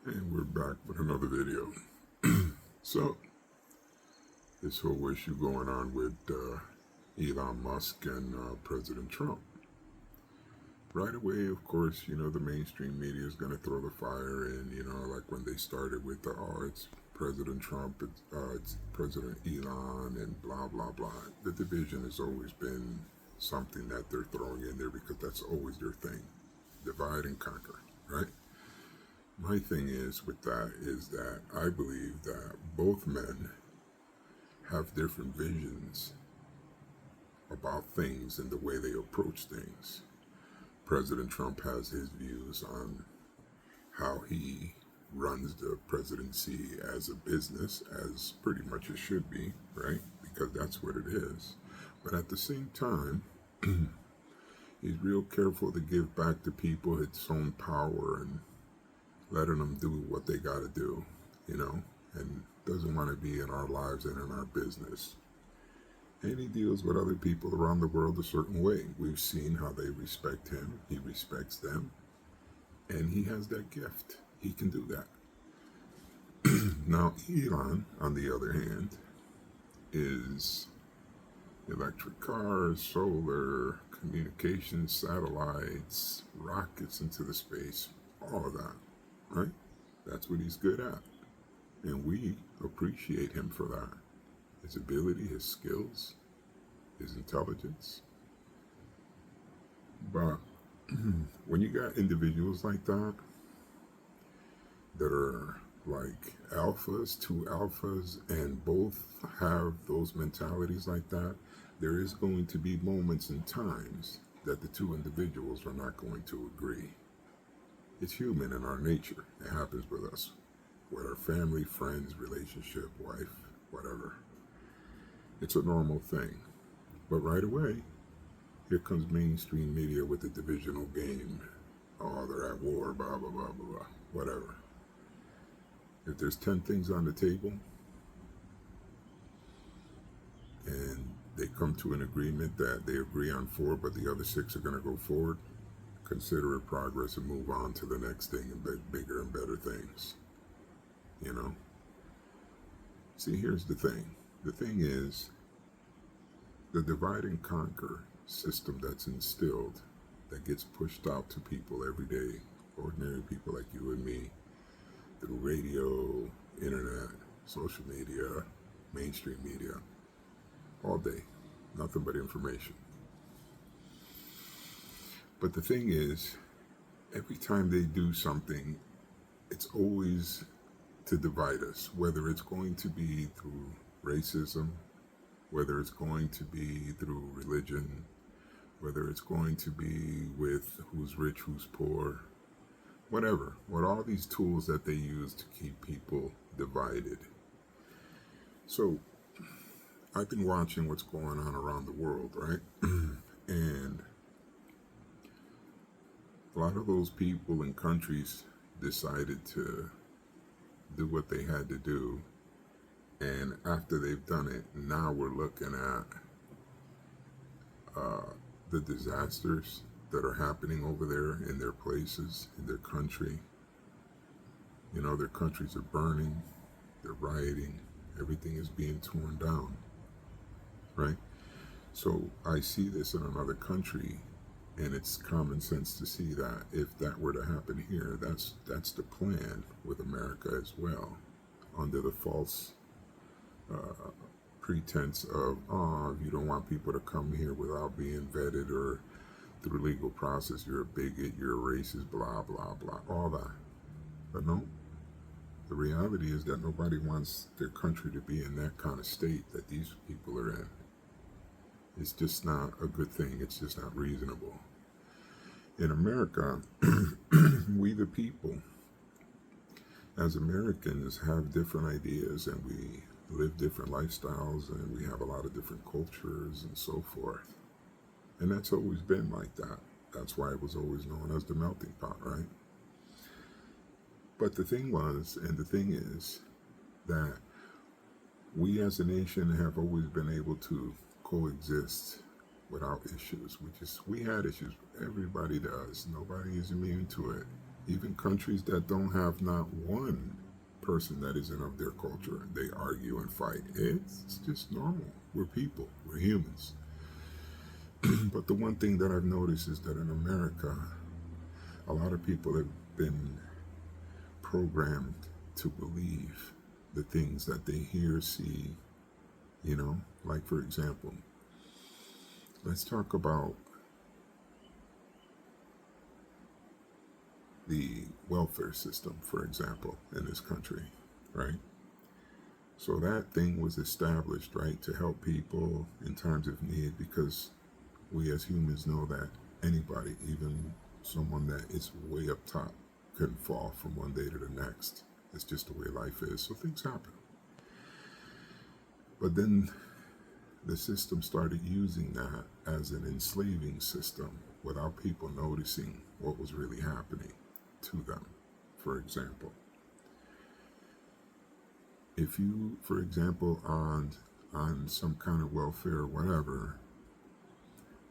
And we're back with another video. So, this whole issue going on with Elon Musk and President Trump. Right away, of course, the mainstream media is going to throw the fire in, like when they started with it's President Trump, it's President Elon, and blah, blah, blah. The division has always been something that they're throwing in there because that's always their thing. Divide and conquer, right? My thing is with that is that I believe that both men have different visions about things and the way they approach things. President Trump has his views on how he runs the presidency as a business, as pretty much it should be, right? Because that's what it is. But at the same time, he's real careful to give back to people its own power and letting them do what they got to do, and doesn't want to be in our lives and in our business. And he deals with other people around the world a certain way. We've seen how they respect him. He respects them. And he has that gift. He can do that. Now, Elon, on the other hand, is electric cars, solar, communications, satellites, rockets into the space, all of that, right? That's what he's good at. And we appreciate him for that. His ability, his skills, his intelligence. But when you got individuals like that are like alphas, two alphas, and both have those mentalities like that, there is going to be moments and times that the two individuals are not going to agree. It's human in our nature. It happens with us, with our family, friends, relationship, wife, whatever. It's a normal thing. But right away, here comes mainstream media with the divisional game. Oh, they're at war, blah, blah, blah, blah, blah, whatever. If there's 10 things on the table and they come to an agreement that they agree on 4, but the other 6 are going to go forward, consider it progress and move on to the next thing and bigger and better things. See, here's the thing. The thing is, the divide and conquer system that's instilled, that gets pushed out to people every day, ordinary people like you and me, through radio, internet, social media, mainstream media, all day. Nothing but information. But the thing is, every time they do something, it's always to divide us, whether it's going to be through racism, whether it's going to be through religion, whether it's going to be with who's rich, who's poor, whatever, with all these tools that they use to keep people divided. So I've been watching what's going on around the world, right? And a lot of those people and countries decided to do what they had to do. And after they've done it, now we're looking at the disasters that are happening over there in their places, in their country. Their countries are burning, they're rioting, everything is being torn down, right? So I see this in another country, and it's common sense to see that if that were to happen here, that's the plan with America as well, under the false pretense of, you don't want people to come here without being vetted or through legal process, you're a bigot, you're a racist, blah, blah, blah, all that. But no, the reality is that nobody wants their country to be in that kind of state that these people are in. It's just not a good thing. It's just not reasonable. In America, we the people, as Americans, have different ideas, and we live different lifestyles, and we have a lot of different cultures and so forth. And that's always been like that. That's why it was always known as the melting pot, right? But the thing was, and the thing is, that we as a nation have always been able to coexist without issues. We had issues. Everybody does. Nobody is immune to it. Even countries that don't have not one person that isn't of their culture, they argue and fight. It's just normal. We're people, we're humans. But the one thing that I've noticed is that in America, a lot of people have been programmed to believe the things that they hear, see, like for example, let's talk about the welfare system, for example, in this country, right? So that thing was established, right, to help people in times of need because we as humans know that anybody, even someone that is way up top, can fall from one day to the next. It's just the way life is. So things happen. But then the system started using that as an enslaving system without people noticing what was really happening to them. For example, if you, for example, on some kind of welfare or whatever,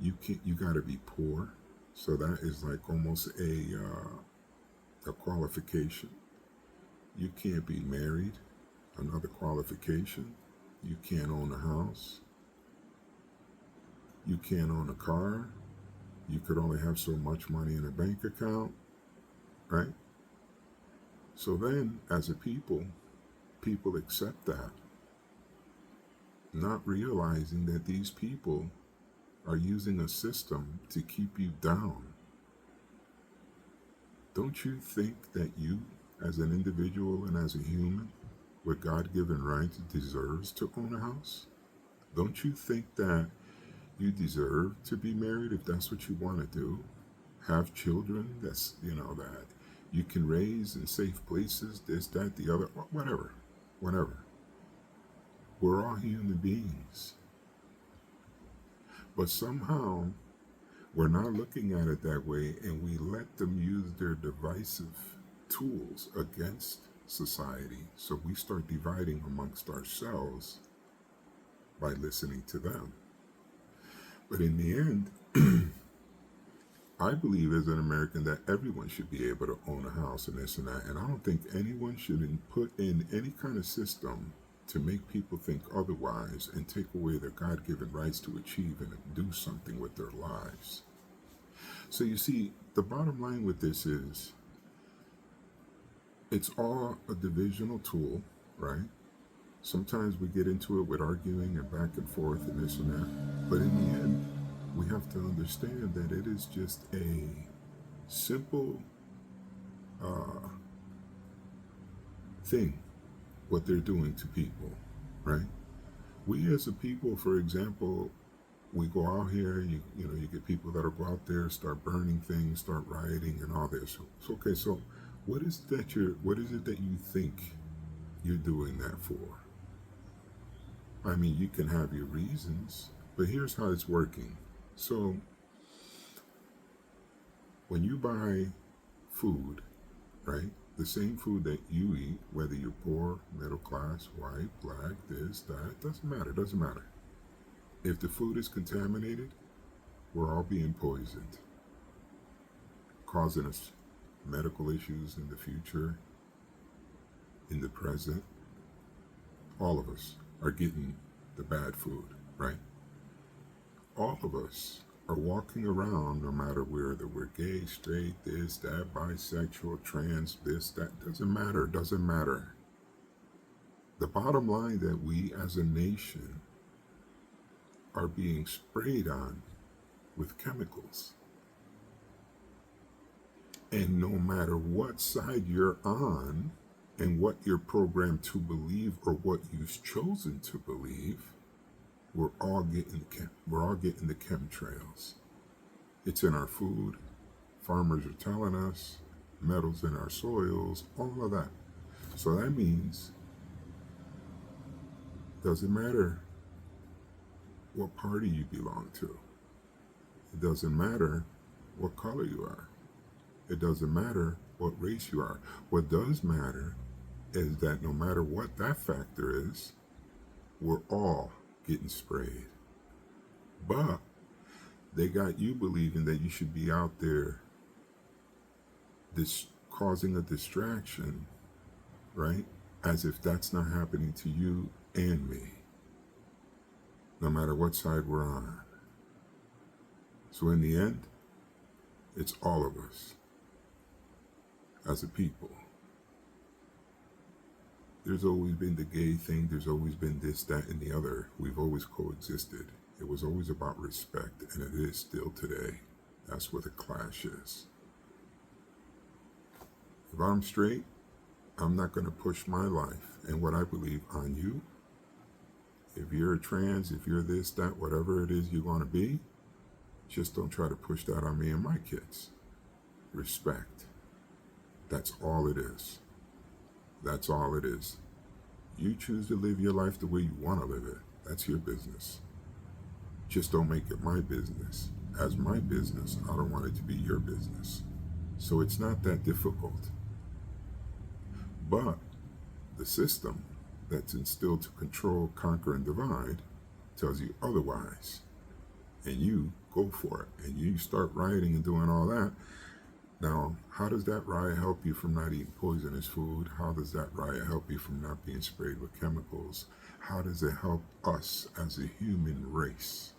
you got to be poor. So that is like almost a qualification. You can't be married, another qualification. You can't own a house. You can't own a car. You could only have so much money in a bank account, right? So then, as a people accept that, not realizing that these people are using a system to keep you down. Don't you think that you, as an individual and as a human, with God-given rights, deserves to own a house? Don't you think that you deserve to be married if that's what you want to do? Have children that you can raise in safe places, this, that, the other, whatever. We're all human beings. But somehow we're not looking at it that way, and we let them use their divisive tools against society. So we start dividing amongst ourselves by listening to them. But in the end, I believe as an American that everyone should be able to own a house and this and that. And I don't think anyone should put in any kind of system to make people think otherwise and take away their God-given rights to achieve and do something with their lives. So you see, the bottom line with this is it's all a divisional tool, right? Sometimes we get into it with arguing and back and forth and this and that. But in the end, we have to understand that it is just a simple thing, what they're doing to people, right? We as a people, for example, we go out here, you get people that'll go out there, start burning things, start rioting and all this. So okay, so what is it that you think you're doing that for? I mean, you can have your reasons, but here's how it's working. So when you buy food, right? The same food that you eat, whether you're poor, middle class, white, black, this, that, doesn't matter. If the food is contaminated, we're all being poisoned, causing us medical issues in the future, in the present. All of us are getting the bad food, right? All of us are walking around, no matter whether we're gay, straight, this, that, bisexual, trans, this, that, doesn't matter. The bottom line that we as a nation are being sprayed on with chemicals. And no matter what side you're on and what you're programmed to believe or what you've chosen to believe, we're all getting the chemtrails. It's in our food. Farmers are telling us, metals in our soils, all of that. So that means doesn't matter what party you belong to. It doesn't matter what color you are. It doesn't matter what race you are. What does matter is that no matter what that factor is, we're all getting sprayed. But they got you believing that you should be out there causing a distraction, right? As if that's not happening to you and me, no matter what side we're on. So in the end, it's all of us as a people. There's always been the gay thing, there's always been this, that, and the other. We've always coexisted. It was always about respect, and it is still today. That's where the clash is. If I'm straight, I'm not going to push my life and what I believe on you. If you're a trans, if you're this, that, whatever it is you're going to be, just don't try to push that on me and my kids. Respect. That's all it is. That's all it is. You choose to live your life the way you want to live it. That's your business. Just don't make it my business. As my business, I don't want it to be your business. So it's not that difficult. But the system that's instilled to control, conquer, and divide tells you otherwise. And you go for it. And you start rioting and doing all that. Now, how does that riot help you from not eating poisonous food? How does that riot help you from not being sprayed with chemicals? How does it help us as a human race?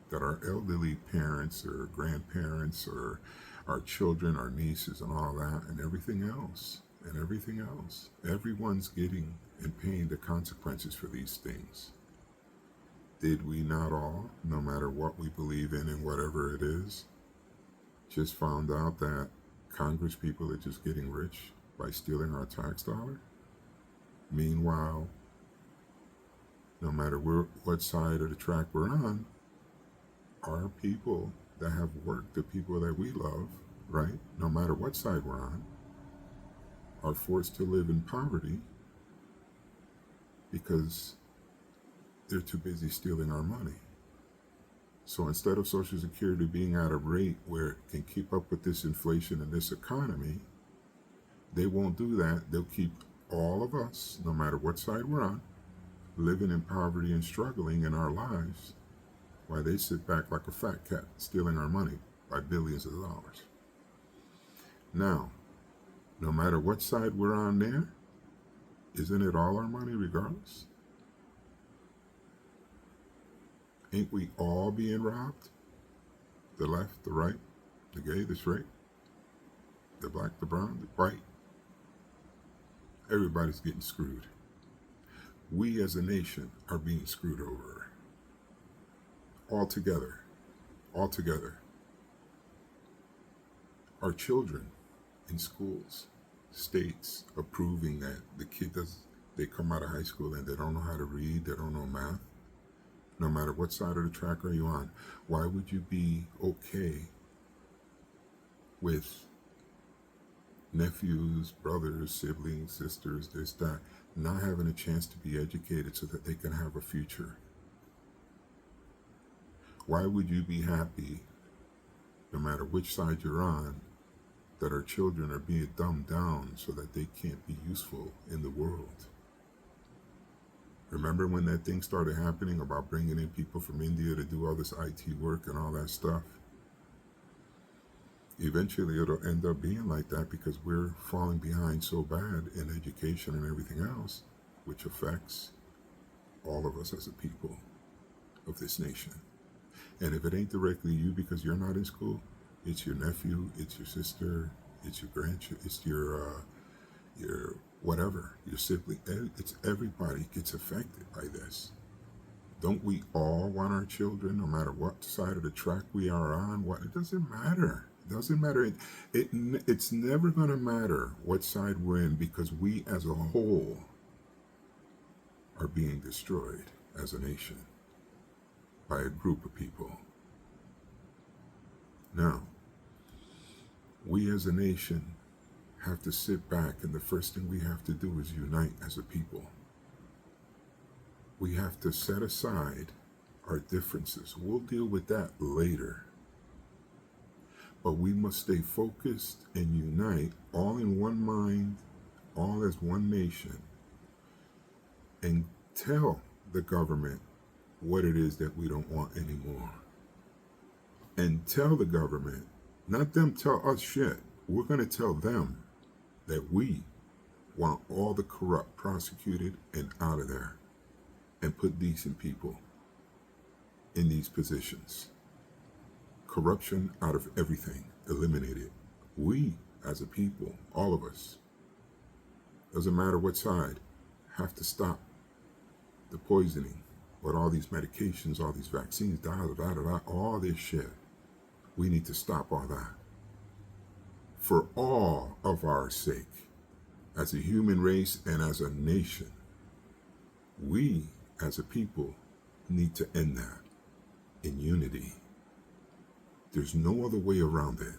That our elderly parents or grandparents or our children, our nieces and all that and everything else. Everyone's getting and paying the consequences for these things. Did we not all, no matter what we believe in and whatever it is, just found out that Congress people are just getting rich by stealing our tax dollar? Meanwhile, no matter what side of the track we're on, our people that have worked, the people that we love, right, no matter what side we're on, are forced to live in poverty because they're too busy stealing our money. So instead of Social Security being at a rate where it can keep up with this inflation and this economy, they won't do that. They'll keep all of us, no matter what side we're on, living in poverty and struggling in our lives while they sit back like a fat cat stealing our money by billions of dollars. Now, no matter what side we're on there, isn't it all our money regardless? Ain't we all being robbed? The left, the right, the gay, the straight, the black, the brown, the white. Everybody's getting screwed. We as a nation are being screwed over. All together. Our children in schools, states approving that the kid they come out of high school and they don't know how to read, they don't know math. No matter what side of the track are you on, why would you be okay with nephews, brothers, siblings, sisters, this, that, not having a chance to be educated so that they can have a future? Why would you be happy, no matter which side you're on, that our children are being dumbed down so that they can't be useful in the world? Remember when that thing started happening about bringing in people from India to do all this IT work and all that stuff? Eventually it'll end up being like that because we're falling behind so bad in education and everything else, which affects all of us as a people of this nation. And if it ain't directly you because you're not in school, it's your nephew, it's your sister, it's your grandchild, it's your whatever, your sibling. It's everybody gets affected by this. Don't we all want our children, no matter what side of the track we are on? What, it doesn't matter. It doesn't matter. It's never going to matter what side we're in because we as a whole are being destroyed as a nation by a group of people. Now, we as a nation have to sit back, and the first thing we have to do is unite as a people. We have to set aside our differences. We'll deal with that later. But we must stay focused and unite, all in one mind, all as one nation, and tell the government what it is that we don't want anymore. And tell the government, not them tell us shit. we're going to tell them that we want all the corrupt prosecuted and out of there and put decent people in these positions. Corruption out of everything, eliminate it. We, as a people, all of us, doesn't matter what side, have to stop the poisoning with all these medications, all these vaccines, all this shit. We need to stop all that. For all of our sake, as a human race and as a nation, we, as a people, need to end that in unity. There's no other way around it.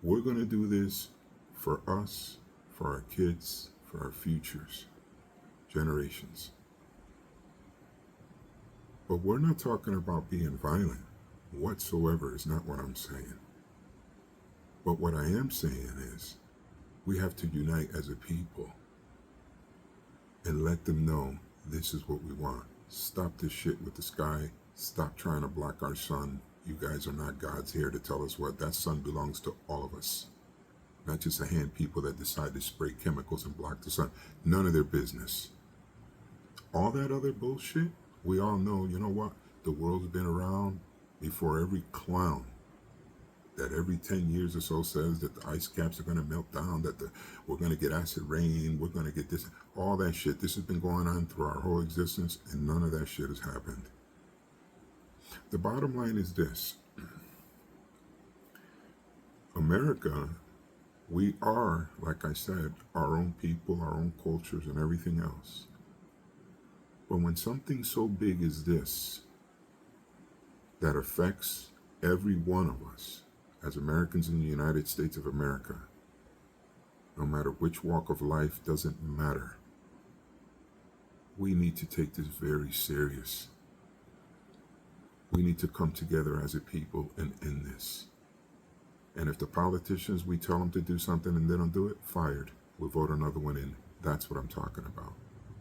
We're going to do this for us, for our kids, for our futures, generations. But we're not talking about being violent whatsoever, is not what I'm saying. But what I am saying is we have to unite as a people and let them know this is what we want. Stop this shit with the sky. Stop trying to block our sun. You guys are not gods here to tell us what. That sun belongs to all of us. Not just a hand people that decide to spray chemicals and block the sun. None of their business. All that other bullshit, we all know, you know what? The world's been around before every clown that every 10 years or so says that the ice caps are going to melt down, that we're going to get acid rain, we're going to get this, all that shit. This has been going on through our whole existence, and none of that shit has happened. The bottom line is this. America, we are, like I said, our own people, our own cultures, and everything else. But when something so big as this, that affects every one of us, as Americans in the United States of America, no matter which walk of life, doesn't matter. We need to take this very serious. We need to come together as a people and end this. And if the politicians, we tell them to do something and they don't do it, fired. We'll vote another one in. That's what I'm talking about.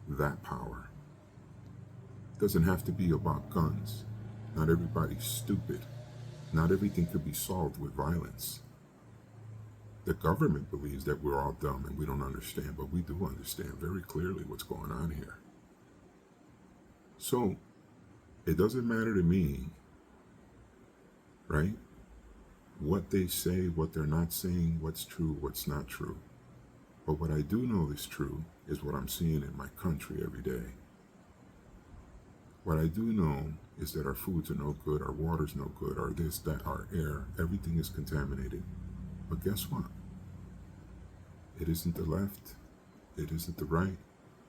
That power. It doesn't have to be about guns. Not everybody's stupid. Not everything could be solved with violence. The government believes that we're all dumb and we don't understand, but we do understand very clearly what's going on here. So, it doesn't matter to me, right? What they say, what they're not saying, what's true, what's not true. But what I do know is true is what I'm seeing in my country every day. What I do know is that our foods are no good, our water's no good, our this, that, our air, everything is contaminated. But guess what? It isn't the left, it isn't the right,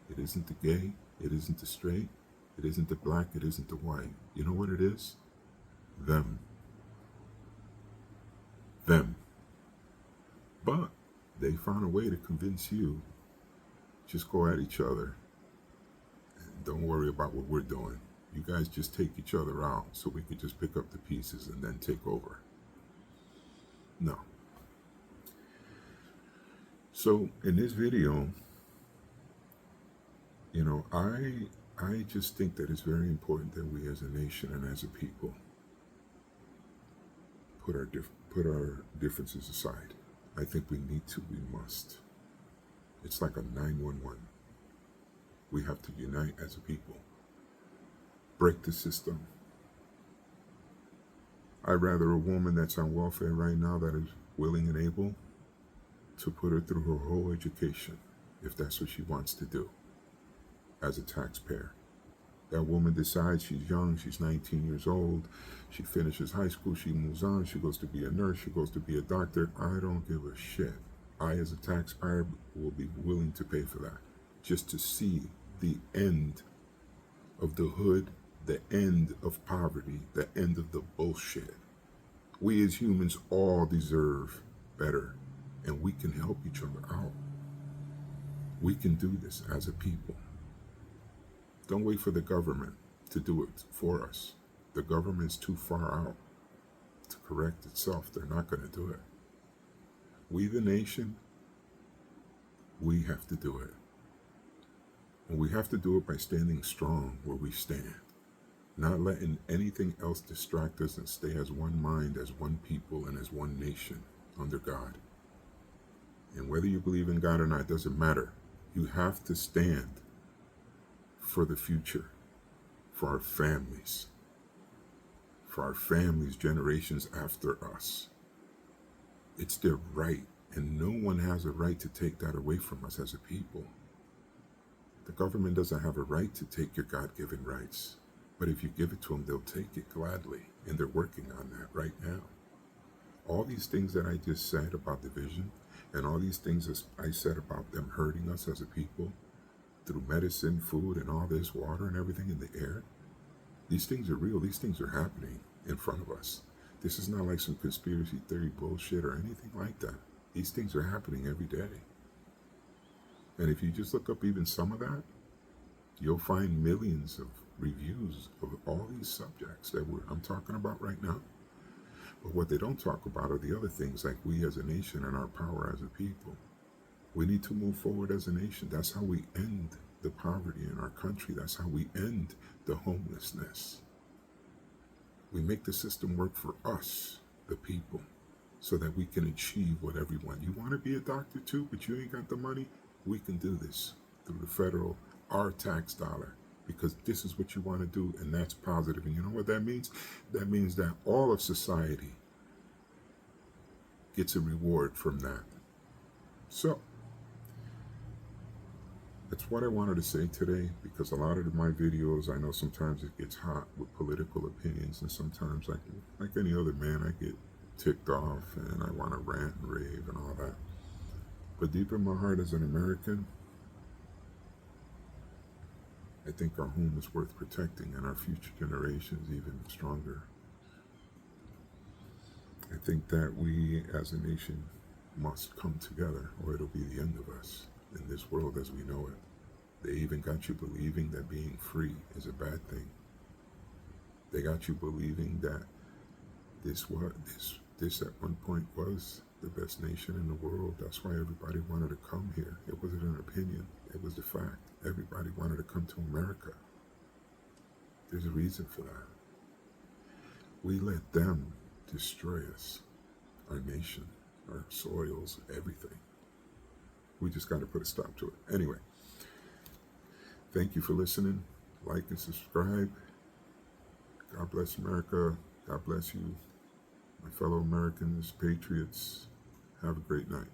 it isn't the gay, it isn't the straight, it isn't the black, it isn't the white. You know what it is? Them. Them. But they found a way to convince you, just go at each other. Don't worry about what we're doing. You guys just take each other out so we can just pick up the pieces and then take over. No. So in this video, you know, I just think that it's very important that we as a nation and as a people put our differences aside. I think we need to, we must. It's like a 911. We have to unite as a people. Break the system. I'd rather a woman that's on welfare right now that is willing and able to put her through her whole education, if that's what she wants to do, as a taxpayer. That woman decides she's young, she's 19 years old, she finishes high school, she moves on, she goes to be a nurse, she goes to be a doctor. I don't give a shit. I, as a taxpayer, will be willing to pay for that, just to see the end of the hood, the end of poverty, the end of the bullshit. We as humans all deserve better, and we can help each other out. We can do this as a people. Don't wait for the government to do it for us. The government's too far out to correct itself. They're not going to do it. We, the nation, we have to do it. And we have to do it by standing strong where we stand. not letting anything else distract us, and stay as one mind, as one people, and as one nation under God. And whether you believe in God or not, doesn't matter. You have to stand for the future, for our families, generations after us. It's their right, and no one has a right to take that away from us as a people. The government doesn't have a right to take your God-given rights, but if you give it to them, they'll take it gladly, and they're working on that right now. All these things that I just said about division, and all these things I said about them hurting us as a people through medicine, food, and all this water and everything in the air, these things are real. These things are happening in front of us. This is not like some conspiracy theory bullshit or anything like that. These things are happening every day. And if you just look up even some of that, you'll find millions of reviews of all these subjects that I'm talking about right now. But what they don't talk about are the other things, like we as a nation and our power as a people. We need to move forward as a nation. That's how we end the poverty in our country. That's how we end the homelessness. We make the system work for us, the people, so that we can achieve what everyone. You want to be a doctor too, but you ain't got the money? We can do this through the federal, our tax dollar, because this is what you want to do, and that's positive. And you know what that means? That means that all of society gets a reward from that. So, that's what I wanted to say today, because a lot of my videos, I know sometimes it gets hot with political opinions, and sometimes, like any other man, I get ticked off and I want to rant and rave and all that. But deep in my heart as an American, I think our home is worth protecting, and our future generations even stronger. I think that we as a nation must come together, or it'll be the end of us in this world as we know it. They even got you believing that being free is a bad thing. They got you believing that this at one point was the best nation in the world. That's why everybody wanted to come here. It wasn't an opinion, it was the fact. Everybody wanted to come to America. There's a reason for that. We let them destroy us, our nation, our soils, everything. We just got to put a stop to it. Anyway, thank you for listening. Like and subscribe. God bless America. God bless you, my fellow Americans, patriots. Have a great night.